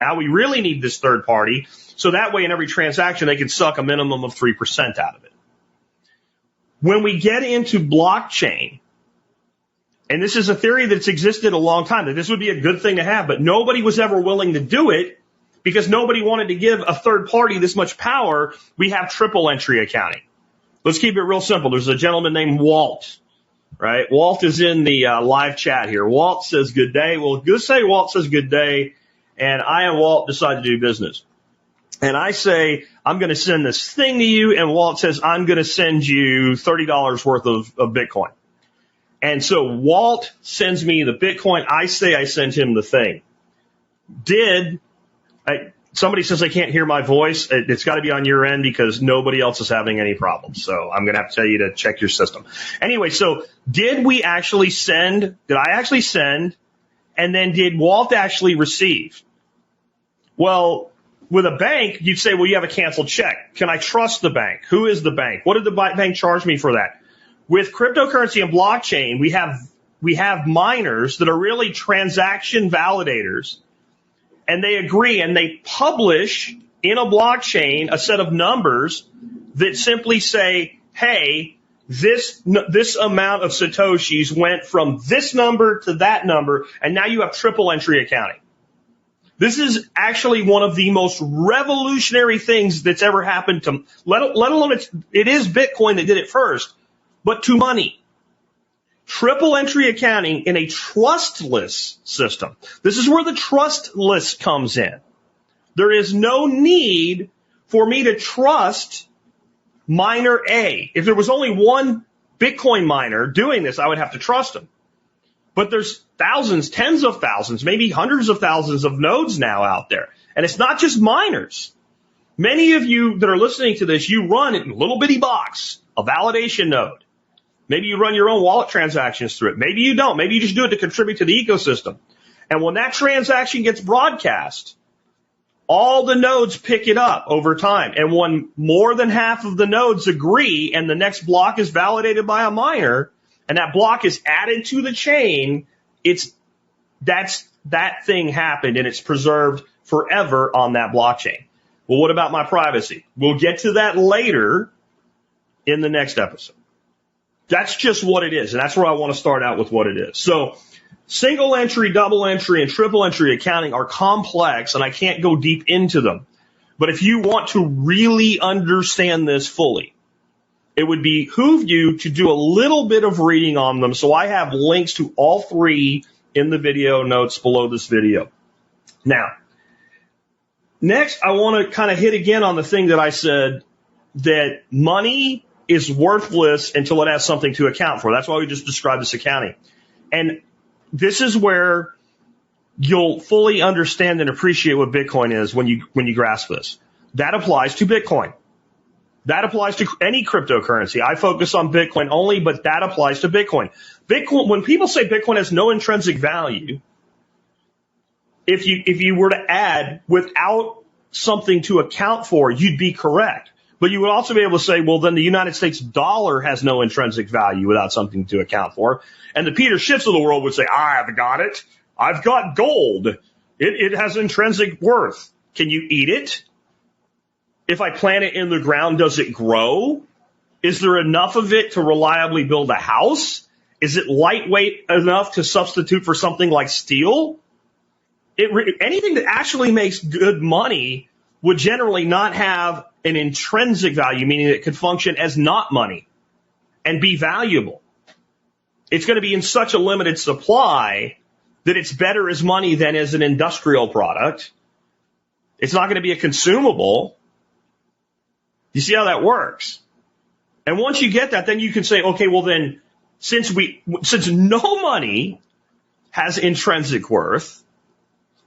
Now we really need this third party, so that way in every transaction they can suck a minimum of 3% out of it. When we get into blockchain, and this is a theory that's existed a long time, that this would be a good thing to have, but nobody was ever willing to do it because nobody wanted to give a third party this much power. We have triple entry accounting. Let's keep it real simple. There's a gentleman named Walt, right? Walt is in the live chat here. Walt says good day. Well, just say Walt says good day, and I and Walt decide to do business. And I say, I'm going to send this thing to you, and Walt says, I'm going to send you $30 worth of Bitcoin. And so Walt sends me the Bitcoin. I say I sent him the thing. Somebody says I can't hear my voice. It's got to be on your end because nobody else is having any problems. So I'm going to have to tell you to check your system. Anyway, so did I actually send? And then did Walt actually receive? Well, with a bank, you'd say, well, you have a canceled check. Can I trust the bank? Who is the bank? What did the bank charge me for that? With cryptocurrency and blockchain, we have miners that are really transaction validators, and they agree and they publish in a blockchain a set of numbers that simply say, hey, this amount of Satoshis went from this number to that number, and now you have triple entry accounting. This is actually one of the most revolutionary things that's ever happened to, let alone it is Bitcoin that did it first, but to money. Triple entry accounting in a trustless system. This is where the trustless comes in. There is no need for me to trust miner A. If there was only one Bitcoin miner doing this, I would have to trust him. But there's thousands, tens of thousands, maybe hundreds of thousands of nodes now out there. And it's not just miners. Many of you that are listening to this, you run in a little bitty box, a validation node. Maybe you run your own wallet transactions through it. Maybe you don't. Maybe you just do it to contribute to the ecosystem. And when that transaction gets broadcast, all the nodes pick it up over time. And when more than half of the nodes agree and the next block is validated by a miner, and that block is added to the chain, that thing happened and it's preserved forever on that blockchain. Well, what about my privacy? We'll get to that later in the next episode. That's just what it is, and that's where I want to start out with what it is. So single entry, double entry, and triple entry accounting are complex, and I can't go deep into them. But if you want to really understand this fully, it would behoove you to do a little bit of reading on them. So I have links to all three in the video notes below this video. Now, next, I want to kind of hit again on the thing that I said, that money is worthless until it has something to account for. That's why we just described this accounting. And this is where you'll fully understand and appreciate what Bitcoin is when you grasp this. That applies to Bitcoin. That applies to any cryptocurrency. I focus on Bitcoin only, but that applies to Bitcoin. Bitcoin, when people say Bitcoin has no intrinsic value, if you were to add without something to account for, you'd be correct. But you would also be able to say, well, then the United States dollar has no intrinsic value without something to account for. And the Peter Schiffs of the world would say, I've got it. I've got gold. It has intrinsic worth. Can you eat it? If I plant it in the ground, does it grow? Is there enough of it to reliably build a house? Is it lightweight enough to substitute for something like steel? Anything that actually makes good money would generally not have an intrinsic value, meaning it could function as not money and be valuable. It's going to be in such a limited supply that it's better as money than as an industrial product. It's not going to be a consumable. You see how that works? And once you get that, then you can say, okay, well then, since no money has intrinsic worth,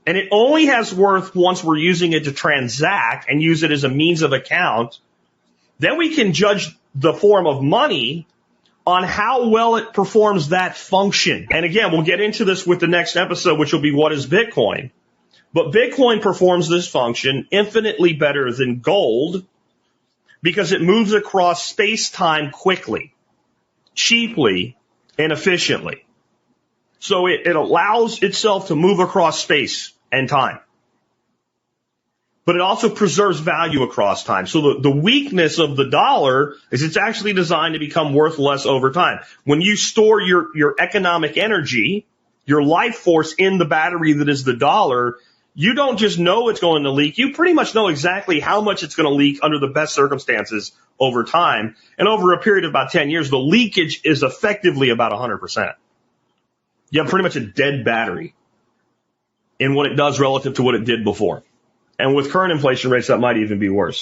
and it only has worth once we're using it to transact and use it as a means of account, then we can judge the form of money on how well it performs that function. And again, we'll get into this with the next episode, which will be what is Bitcoin. But Bitcoin performs this function infinitely better than gold because it moves across space-time quickly, cheaply, and efficiently. So it allows itself to move across space and time. but it also preserves value across time. So the weakness of the dollar is it's actually designed to become worth less over time. When you store your economic energy, your life force in the battery that is the dollar, you don't just know it's going to leak. You pretty much know exactly how much it's going to leak under the best circumstances over time. And over a period of about 10 years, the leakage is effectively about 100%. You have pretty much a dead battery in what it does relative to what it did before. And with current inflation rates, that might even be worse.